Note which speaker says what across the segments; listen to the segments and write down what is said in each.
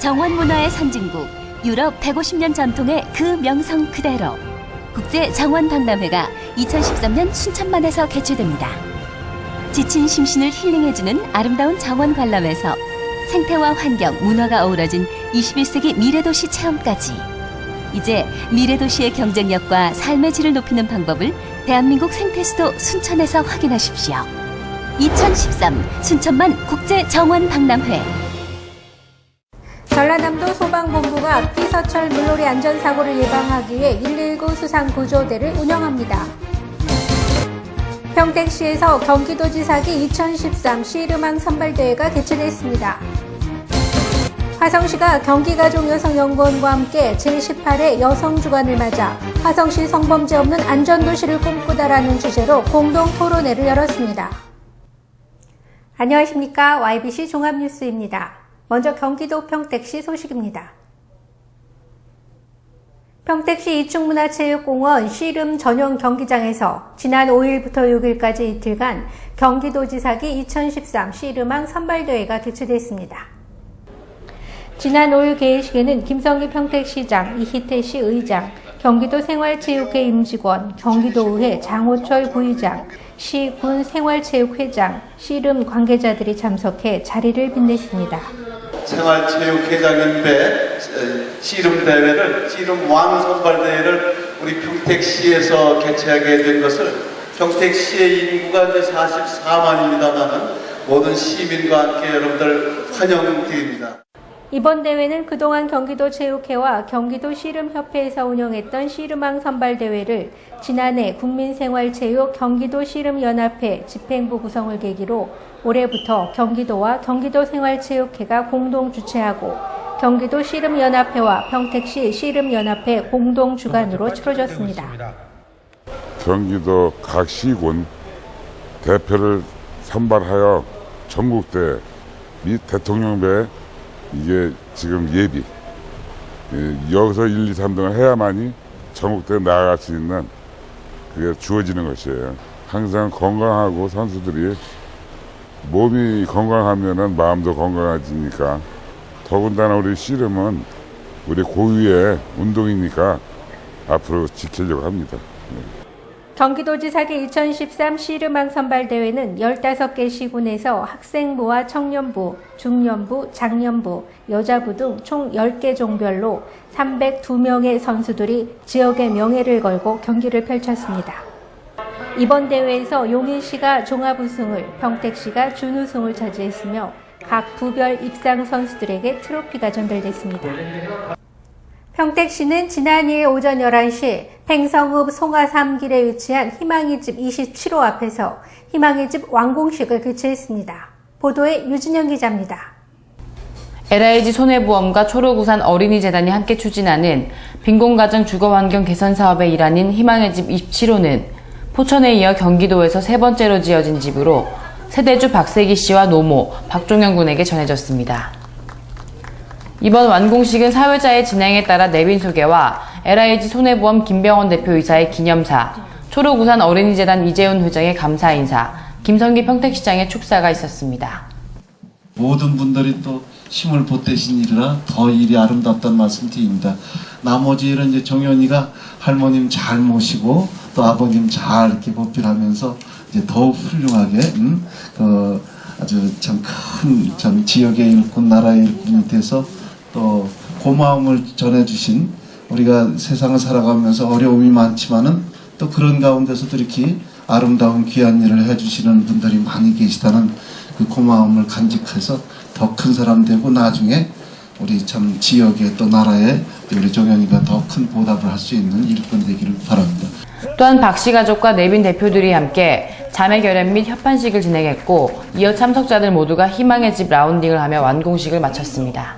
Speaker 1: 정원문화의 선진국, 유럽 150년 전통의 그 명성 그대로 국제정원박람회가 2013년 춘천만에서 개최됩니다. 지친 심신을 힐링해주는 아름다운 정원 관람에서 생태와 환경, 문화가 어우러진 21세기 미래도시 체험까지 이제 미래도시의 경쟁력과 삶의 질을 높이는 방법을 대한민국 생태수도 순천에서 확인하십시오. 2013 순천만 국제정원박람회.
Speaker 2: 전라남도 소방본부가 피서철 물놀이 안전사고를 예방하기 위해 119 수상구조대를 운영합니다. 평택시에서 경기도지사기 2013 시름왕 선발대회가 개최됐습니다. 화성시가 경기가족여성연구원과 함께 제18회 여성주간을 맞아 화성시 성범죄 없는 안전도시를 꿈꾸다라는 주제로 공동 토론회를 열었습니다. 안녕하십니까. YBC 종합뉴스입니다. 먼저 경기도 평택시 소식입니다. 평택시 이충문화체육공원 씨름 전용 경기장에서 지난 5일부터 6일까지 이틀간 경기도지사기 2013 씨름왕 선발대회가 개최됐습니다. 지난 5일 개회식에는 김성기 평택시장, 이희태시 의장, 경기도 생활체육회 임직원, 경기도의회 장호철 부의장, 시군 생활체육회장, 씨름 관계자들이 참석해 자리를 빛냈습니다.
Speaker 3: 생활체육회장인데 씨름대회를 씨름왕 선발대회를 우리 평택시에서 개최하게 된 것을 평택시의 인구가 이제 44만입니다만은 모든 시민과 함께 여러분들 환영드립니다.
Speaker 2: 이번 대회는 그동안 경기도 체육회와 경기도 씨름협회에서 운영했던 씨름왕 선발대회를 지난해 국민생활체육 경기도 씨름연합회 집행부 구성을 계기로 올해부터 경기도와 경기도 생활체육회가 공동 주최하고 경기도 씨름연합회와 평택시 씨름연합회 공동 주관으로 치러졌습니다.
Speaker 4: 경기도 각 시군 대표를 선발하여 전국대 및 대통령배 이게 지금 예비 여기서 1, 2, 3등을 해야만이 전국대에 나아갈 수 있는 그게 주어지는 것이에요. 항상 건강하고 선수들이 몸이 건강하면은 마음도 건강해지니까 더군다나 우리 씨름은 우리 고유의 운동이니까 앞으로 지키려고 합니다.
Speaker 2: 경기도지사기 2013 씨름왕 선발대회는 15개 시군에서 학생부와 청년부, 중년부, 장년부, 여자부 등 총 10개 종별로 302명의 선수들이 지역의 명예를 걸고 경기를 펼쳤습니다. 이번 대회에서 용인시가 종합우승을, 평택시가 준우승을 차지했으며 각 부별 입상 선수들에게 트로피가 전달됐습니다. 평택시는 지난 2일 오전 11시 팽성읍 송화삼길에 위치한 희망의 집 27호 앞에서 희망의 집 완공식을 개최했습니다. 보도에 유진영 기자입니다.
Speaker 5: LIG 손해보험과 초록우산 어린이재단이 함께 추진하는 빈곤가정 주거환경 개선 사업의 일환인 희망의 집 27호는 포천에 이어 경기도에서 세 번째로 지어진 집으로 세대주 박세기 씨와 노모 박종현 군에게 전해졌습니다. 이번 완공식은 사회자의 진행에 따라 내빈 소개와 LIG 손해보험 김병원 대표이사의 기념사, 초록우산 어린이재단 이재훈 회장의 감사 인사, 김성기 평택시장의 축사가 있었습니다.
Speaker 6: 모든 분들이 또 힘을 보태신 일이라 더 일이 아름답다는 말씀 드립니다. 나머지 일은 이제 정연이가 할머님 잘 모시고 또 아버님 잘 이렇게 보필하면서 이제 더욱 훌륭하게 아주 참 큰 지역의 일꾼, 나라의 일꾼이 돼서 또 고마움을 전해주신 우리가 세상을 살아가면서 어려움이 많지만은 또 그런 가운데서도 이렇게 아름다운 귀한 일을 해주시는 분들이 많이 계시다는 그 고마움을 간직해서 더 큰 사람 되고 나중에 우리 참 지역에 또 나라에 우리 종현이가 더 큰 보답을 할 수 있는 일꾼 되기를 바랍니다.
Speaker 5: 또한 박씨 가족과 내빈 대표들이 함께 자매 결연 및 협판식을 진행했고 이어 참석자들 모두가 희망의 집 라운딩을 하며 완공식을 마쳤습니다.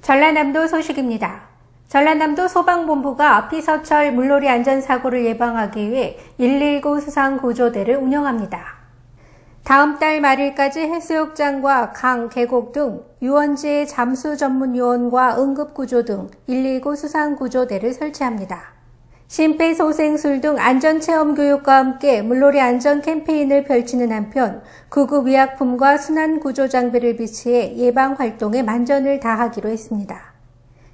Speaker 2: 전라남도 소식입니다. 전라남도 소방본부가 피서철 물놀이 안전사고를 예방하기 위해 119 수상구조대를 운영합니다. 다음 달 말일까지 해수욕장과 강, 계곡 등 유원지의 잠수 전문 요원과 응급구조 등 119 수상구조대를 설치합니다. 심폐소생술 등 안전체험 교육과 함께 물놀이 안전 캠페인을 펼치는 한편 구급 의약품과 순환구조 장비를 비치해 예방활동에 만전을 다하기로 했습니다.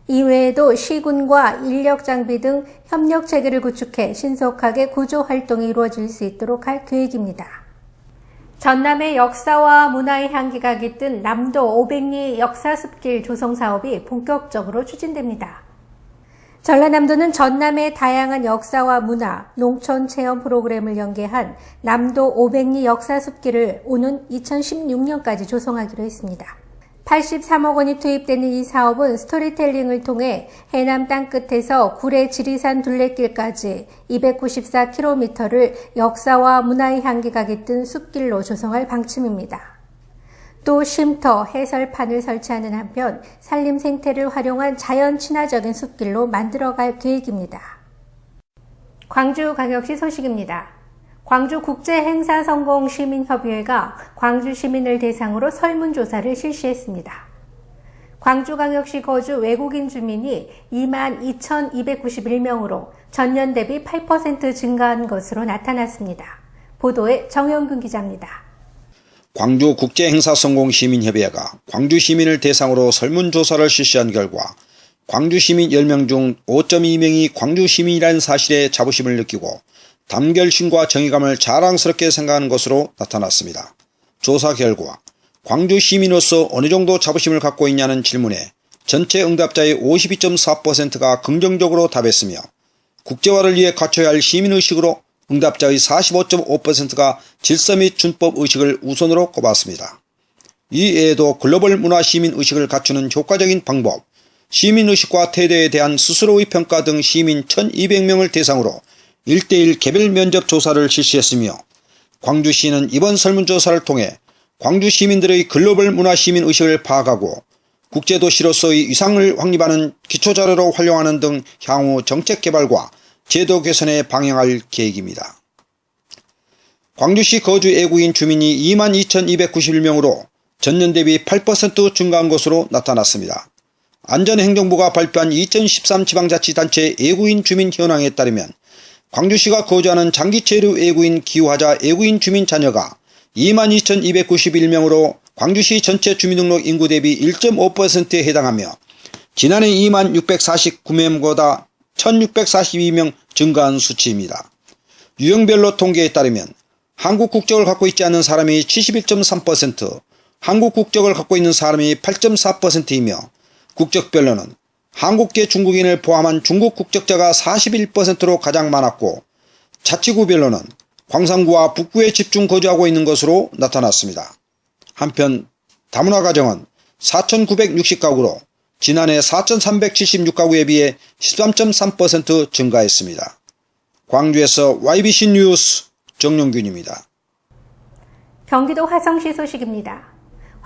Speaker 2: 이외에도 시군과 인력 장비 등 협력 체계를 구축해 신속하게 구조 활동이 이루어질 수 있도록 할 계획입니다. 전남의 역사와 문화의 향기가 깃든 남도 500리 역사숲길 조성 사업이 본격적으로 추진됩니다. 전라남도는 전남의 다양한 역사와 문화, 농촌 체험 프로그램을 연계한 남도 500리 역사숲길을 오는 2016년까지 조성하기로 했습니다. 83억 원이 투입되는 이 사업은 스토리텔링을 통해 해남 땅끝에서 구례 지리산 둘레길까지 294km를 역사와 문화의 향기가 깃든 숲길로 조성할 방침입니다. 또 쉼터, 해설판을 설치하는 한편 산림 생태를 활용한 자연 친화적인 숲길로 만들어갈 계획입니다. 광주광역시 소식입니다. 광주국제행사성공시민협의회가 광주 시민을 대상으로 설문조사를 실시했습니다. 광주광역시 거주 외국인 주민이 22,291명으로 전년 대비 8% 증가한 것으로 나타났습니다. 보도에 정영근 기자입니다.
Speaker 7: 광주국제행사성공시민협의회가 광주시민을 대상으로 설문조사를 실시한 결과 광주시민 10명 중 5.2명이 광주시민이라는 사실에 자부심을 느끼고 담결심과 정의감을 자랑스럽게 생각하는 것으로 나타났습니다. 조사 결과 광주시민으로서 어느 정도 자부심을 갖고 있냐는 질문에 전체 응답자의 52.4%가 긍정적으로 답했으며 국제화를 위해 갖춰야 할 시민의식으로 응답자의 45.5%가 질서 및 준법 의식을 우선으로 꼽았습니다. 이 외에도 글로벌 문화 시민의식을 갖추는 효과적인 방법, 시민의식과 태도에 대한 스스로의 평가 등 시민 1,200명을 대상으로 1대1 개별 면접 조사를 실시했으며 광주시는 이번 설문조사를 통해 광주 시민들의 글로벌 문화 시민의식을 파악하고 국제도시로서의 위상을 확립하는 기초자료로 활용하는 등 향후 정책 개발과 제도 개선에 방향할 계획입니다. 광주시 거주 외국인 주민이 22,291명으로 전년 대비 8% 증가한 것으로 나타났습니다. 안전행정부가 발표한 2013 지방자치단체 외국인 주민 현황에 따르면 광주시가 거주하는 장기체류 외국인 기후하자 외국인 주민 자녀가 22,291명으로 광주시 전체 주민등록 인구 대비 1.5%에 해당하며 지난해 26,649명보다 1,642명 증가한 수치입니다. 유형별로 통계에 따르면 한국 국적을 갖고 있지 않은 사람이 71.3%, 한국 국적을 갖고 있는 사람이 8.4%이며 국적별로는 한국계 중국인을 포함한 중국 국적자가 41%로 가장 많았고 자치구별로는 광산구와 북구에 집중 거주하고 있는 것으로 나타났습니다. 한편 다문화 가정은 4,960가구로 지난해 4,376가구에 비해 13.3% 증가했습니다. 광주에서 YBC 뉴스 정용균입니다.
Speaker 2: 경기도 화성시 소식입니다.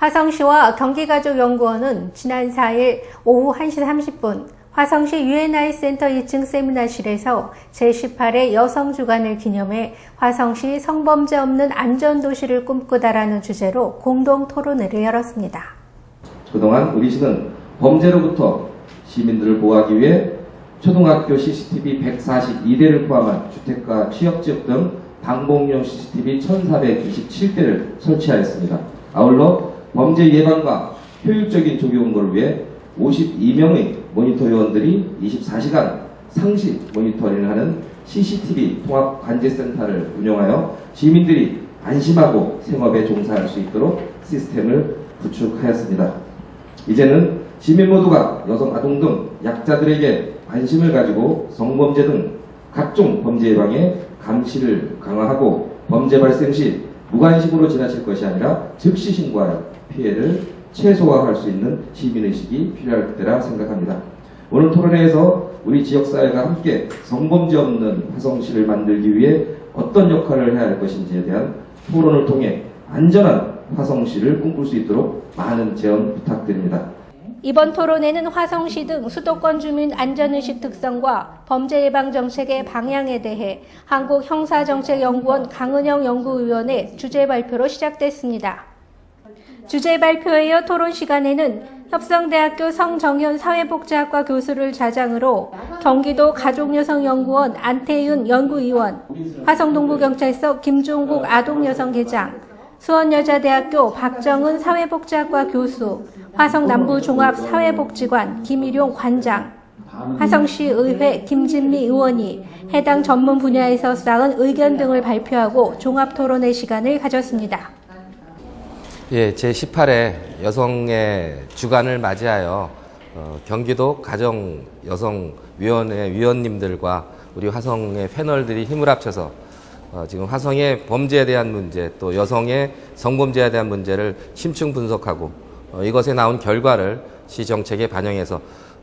Speaker 2: 화성시와 경기가족연구원은 지난 4일 오후 1시 30분 화성시 UNI 센터 2층 세미나실에서 제18회 여성주간을 기념해 화성시 성범죄 없는 안전도시를 꿈꾸다라는 주제로 공동 토론회를 열었습니다.
Speaker 8: 그동안 우리 시는 범죄로부터 시민들을 보호하기 위해 초등학교 CCTV 142대를 포함한 주택가, 취업지역 등 방공용 CCTV 1,427대를 설치하였습니다. 아울러 범죄 예방과 효율적인 조기 공고를 위해 52명의 모니터 요원들이 24시간 상시 모니터링을 하는 CCTV 통합관제센터를 운영하여 시민들이 안심하고 생업에 종사할 수 있도록 시스템을 구축하였습니다. 이제는 시민 모두가 여성, 아동 등 약자들에게 관심을 가지고 성범죄 등 각종 범죄 예방에 감시를 강화하고 범죄 발생 시 무관심으로 지나칠 것이 아니라 즉시 신고하여 피해를 최소화할 수 있는 시민의식이 필요할 때라 생각합니다. 오늘 토론회에서 우리 지역사회가 함께 성범죄 없는 화성시를 만들기 위해 어떤 역할을 해야 할 것인지에 대한 토론을 통해 안전한 화성시를 꿈꿀 수 있도록 많은 제언 부탁드립니다.
Speaker 2: 이번 토론회는 화성시 등 수도권 주민 안전의식 특성과 범죄 예방 정책의 방향에 대해 한국형사정책연구원 강은영 연구위원의 주제 발표로 시작됐습니다. 주제 발표에 이어 토론 시간에는 협성대학교 성정현 사회복지학과 교수를 자장으로 경기도 가족여성연구원 안태윤 연구위원, 화성동부경찰서 김종국 아동여성계장, 수원여자대학교 박정은 사회복지학과 교수, 화성남부종합사회복지관 김일용 관장, 화성시의회 김진미 의원이 해당 전문 분야에서 쌓은 의견 등을 발표하고 종합토론회 시간을 가졌습니다.
Speaker 9: 예, 제18회 여성의 주간을 맞이하여 경기도 가정여성위원회 위원님들과 우리 화성의 패널들이 힘을 합쳐서 지금 화성의 범죄에 대한 문제, 또 여성의 성범죄에 대한 문제를 심층 분석하고 이것에 나온 결과를 시 정책에 반영해서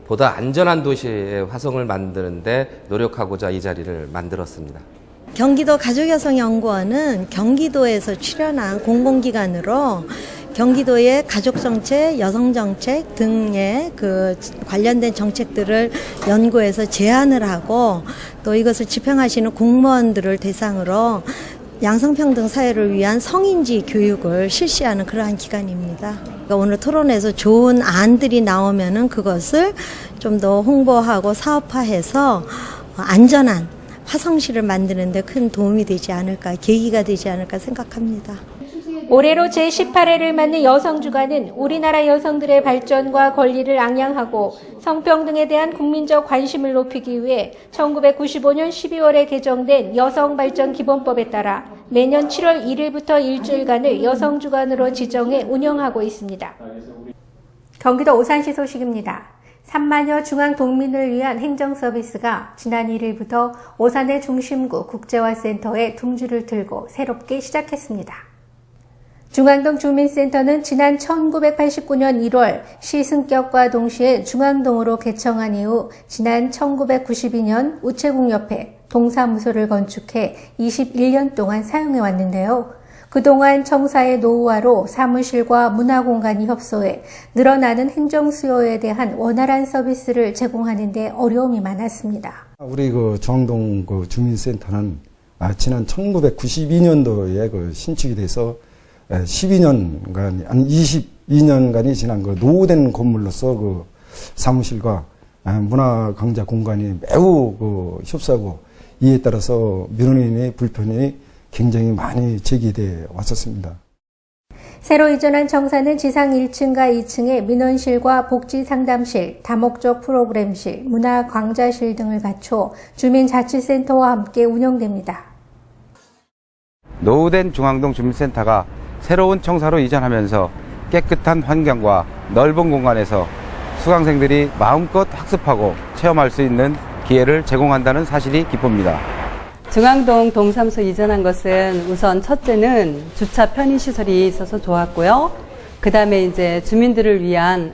Speaker 9: 보다 안전한 도시의 화성을 만드는데 노력하고자 이 자리를 만들었습니다.
Speaker 10: 경기도 가족여성연구원은 경기도에서 출연한 공공기관으로 경기도의 가족정책, 여성정책 등의 관련된 정책들을 연구해서 제안을 하고 또 이것을 집행하시는 공무원들을 대상으로 양성평등 사회를 위한 성인지 교육을 실시하는 그러한 기관입니다. 그러니까 오늘 토론에서 좋은 안들이 나오면은 그것을 좀 더 홍보하고 사업화해서 안전한 화성시를 만드는 데 큰 도움이 되지 않을까, 계기가 되지 않을까 생각합니다.
Speaker 2: 올해로 제18회를 맞는 여성주간은 우리나라 여성들의 발전과 권리를 앙양하고 성평등에 대한 국민적 관심을 높이기 위해 1995년 12월에 개정된 여성발전기본법에 따라 매년 7월 1일부터 일주일간을 여성주간으로 지정해 운영하고 있습니다. 경기도 오산시 소식입니다. 3만여 중앙동민을 위한 행정서비스가 지난 1일부터 오산의 중심구 국제화센터에 둥지를 틀고 새롭게 시작했습니다. 중앙동 주민센터는 지난 1989년 1월 시승격과 동시에 중앙동으로 개청한 이후 지난 1992년 우체국 옆에 동사무소를 건축해 21년 동안 사용해 왔는데요. 그동안 청사의 노후화로 사무실과 문화공간이 협소해 늘어나는 행정 수요에 대한 원활한 서비스를 제공하는 데 어려움이 많았습니다.
Speaker 11: 우리 중앙동 주민센터는 지난 1992년도에 신축이 돼서 12년간, 한 22년간이 지난 노후된 건물로서 사무실과 문화강좌 공간이 매우 협소하고 이에 따라서 민원인의 불편이 굉장히 많이 제기돼 왔었습니다.
Speaker 2: 새로 이전한 청사는 지상 1층과 2층에 민원실과 복지상담실, 다목적 프로그램실, 문화광자실 등을 갖춰 주민자치센터와 함께 운영됩니다.
Speaker 12: 노후된 중앙동 주민센터가 새로운 청사로 이전하면서 깨끗한 환경과 넓은 공간에서 수강생들이 마음껏 학습하고 체험할 수 있는 기회를 제공한다는 사실이 기쁩니다.
Speaker 13: 중앙동 동사무소 이전한 것은 우선 첫째는 주차 편의시설이 있어서 좋았고요. 그 다음에 이제 주민들을 위한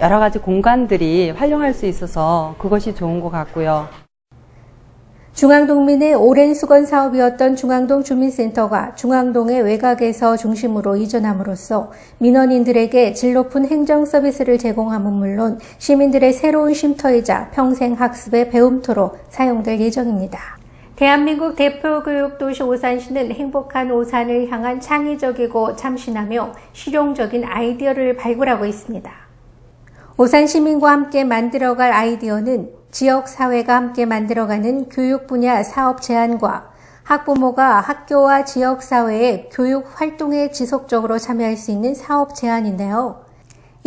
Speaker 13: 여러 가지 공간들이 활용할 수 있어서 그것이 좋은 것 같고요.
Speaker 2: 중앙동민의 오랜 수건 사업이었던 중앙동 주민센터가 중앙동의 외곽에서 중심으로 이전함으로써 민원인들에게 질 높은 행정 서비스를 제공함은 물론 시민들의 새로운 쉼터이자 평생 학습의 배움터로 사용될 예정입니다. 대한민국 대표 교육도시 오산시는 행복한 오산을 향한 창의적이고 참신하며 실용적인 아이디어를 발굴하고 있습니다. 오산 시민과 함께 만들어갈 아이디어는 지역사회가 함께 만들어가는 교육 분야 사업 제안과 학부모가 학교와 지역사회의 교육 활동에 지속적으로 참여할 수 있는 사업 제안인데요.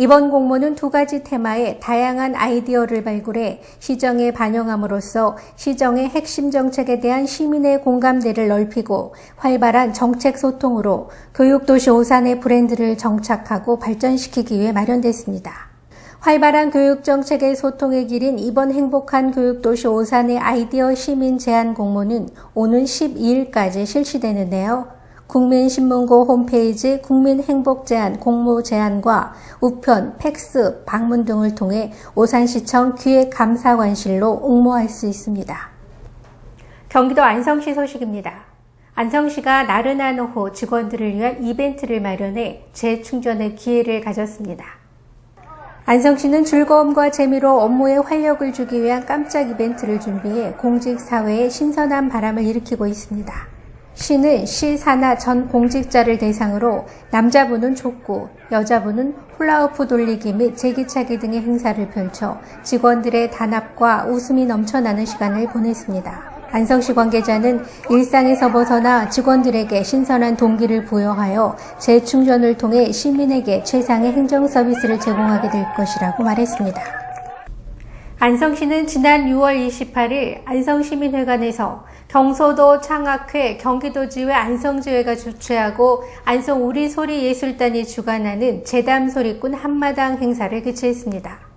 Speaker 2: 이번 공모는 두 가지 테마의 다양한 아이디어를 발굴해 시정에 반영함으로써 시정의 핵심 정책에 대한 시민의 공감대를 넓히고 활발한 정책 소통으로 교육도시 오산의 브랜드를 정착하고 발전시키기 위해 마련됐습니다. 활발한 교육정책의 소통의 길인 이번 행복한 교육도시 오산의 아이디어 시민 제안 공모는 오는 12일까지 실시되는데요. 국민신문고 홈페이지 국민행복제안 공모 제안과 우편, 팩스, 방문 등을 통해 오산시청 기획감사관실로 응모할 수 있습니다. 경기도 안성시 소식입니다. 안성시가 나른한 오후 직원들을 위한 이벤트를 마련해 재충전의 기회를 가졌습니다. 안성시는 즐거움과 재미로 업무에 활력을 주기 위한 깜짝 이벤트를 준비해 공직사회에 신선한 바람을 일으키고 있습니다. 시는 시 산하 전 공직자를 대상으로 남자분은 족구, 여자분은 훌라후프 돌리기 및 제기차기 등의 행사를 펼쳐 직원들의 단합과 웃음이 넘쳐나는 시간을 보냈습니다. 안성시 관계자는 일상에서 벗어나 직원들에게 신선한 동기를 부여하여 재충전을 통해 시민에게 최상의 행정 서비스를 제공하게 될 것이라고 말했습니다. 안성시는 지난 6월 28일 안성시민회관에서 경서도 창학회 경기도지회 안성지회가 주최하고 안성 우리소리 예술단이 주관하는 재담소리꾼 한마당 행사를 개최했습니다.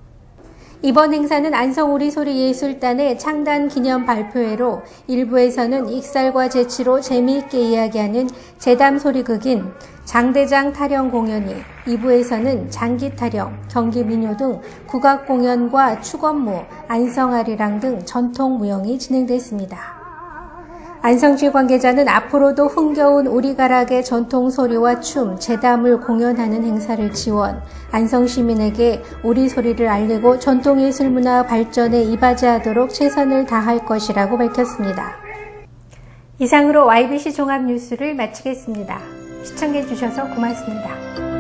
Speaker 2: 이번 행사는 안성 우리소리 예술단의 창단 기념 발표회로 1부에서는 익살과 재치로 재미있게 이야기하는 재담소리극인 장대장 타령 공연이, 2부에서는 장기 타령, 경기 민요 등 국악 공연과 축업무, 안성아리랑 등 전통 무용이 진행됐습니다. 안성시 관계자는 앞으로도 흥겨운 우리가락의 전통 소리와 춤, 재담을 공연하는 행사를 지원, 안성 시민에게 우리 소리를 알리고 전통예술 문화 발전에 이바지하도록 최선을 다할 것이라고 밝혔습니다. 이상으로 YBC 종합뉴스를 마치겠습니다. 시청해주셔서 고맙습니다.